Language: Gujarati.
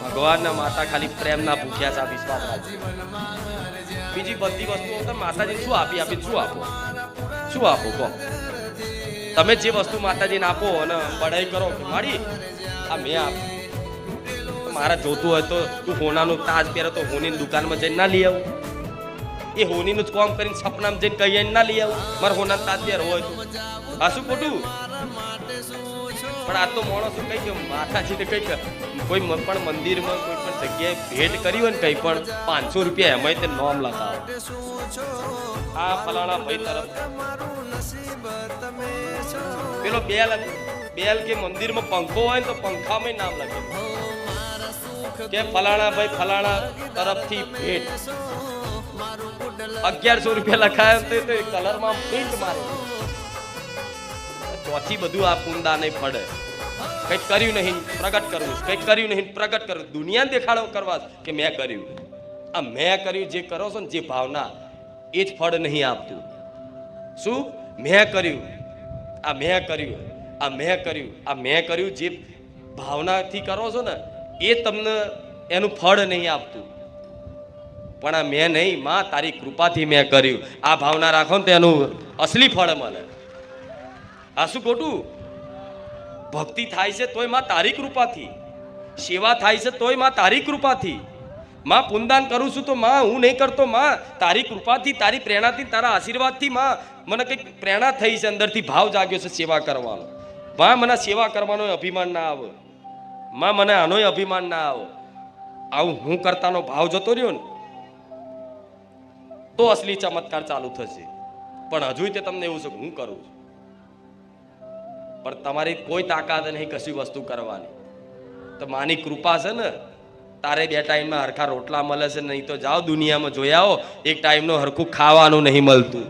ભગવાનના માતા ખાલી પ્રેમના ભૂખ્યા છે, વિશ્વાસ રાખજો. બીજી બધી વસ્તુઓ તો માતાજી શું આપી શું આપો, શું આપો કહો? તમે જે વસ્તુ માતાજીને આપો અને બડાઈ કરો કે મારી આ મેં આપ્યું, મારા જોતું હોય તો તું હોનાનું તાજ પહેરે તો હોનીની દુકાનમાં જઈને ના લઈ આવું, એ હોનીનું જ કામ કરીને સપનામાં જઈને કહીએ ના લઈ આવું, મારે હોનાનું તાજ પહેર હોય તો આ શું ખોટું? પણ આ તો માણસો કઈ કે માતાજીને કઈ કોઈ પણ મંદિરમાં કોઈ પણ જગ્યાએ ભેટ કરી હોય ને કઈ પણ 500 રૂપિયા એમાંય તે નોમ લખાવો, આ ફલાણા ભાઈ તરફ પેલો બેલ કે મંદિરમાં પંખો હોય ને તો પંખામાં નામ લખે કે ફલાણા ભાઈ ફલાણા તરફથી ભેટ. 1100 રૂપિયા લખાય તો કલરમાં પ્રિન્ટ મારે. ચોથી બધું આ પુંદા નહીં પડે. કંઈક કર્યું નહીં પ્રગટ કરવું, કંઈક કર્યું નહીં પ્રગટ કરવું, દુનિયાને દેખાડો કરવા કે મેં કર્યું. આ મેં કર્યું જે કરો છો ને જે ભાવના એ જ ફળ નહીં આપતું. શું મેં કર્યું, આ મેં કર્યું, આ મેં કર્યું, આ મેં કર્યું જે ભાવનાથી કરો છો ને એ તમને એનું ફળ નહીં આપતું. પણ આ મેં નહીં, માં તારી કૃપાથી મેં કર્યું, આ ભાવના રાખો ને તો એનું અસલી ફળ મળે. આ શું ખોટું? ભક્તિ થાય છે તોય માં તારી કૃપાથી, સેવા થાય છે તોય માં તારી કૃપાથી, માં પુનદાન કરું છું તો માં હું નહીં કરતો, માં તારી કૃપાથી, તારી પ્રેરણાથી, તારા આશીર્વાદથી માં મને કંઈક પ્રેરણા થઈ છે, અંદરથી ભાવ જાગ્યો છે સેવા કરવાનો. માં મને સેવા કરવાનો અભિમાન ના આવે, માં મને આનોય અભિમાન ના આવે. આવું હું કરતાનો ભાવ જતો રહ્યો ને તો અસલી ચમત્કાર ચાલુ થશે. પણ હજુ તે તમને એવું છે કે હું કરું છું, પણ તમારી કોઈ તાકાત નહીં કશી વસ્તુ કરવાની. તો માની કૃપા છે ને, તારે 2 ટાઈમમાં હરખા રોટલા મળે છે, નહીં તો જાઓ દુનિયામાં જોઈ આવો, એક ટાઈમનું હરખું ખાવાનું નહીં મળતું.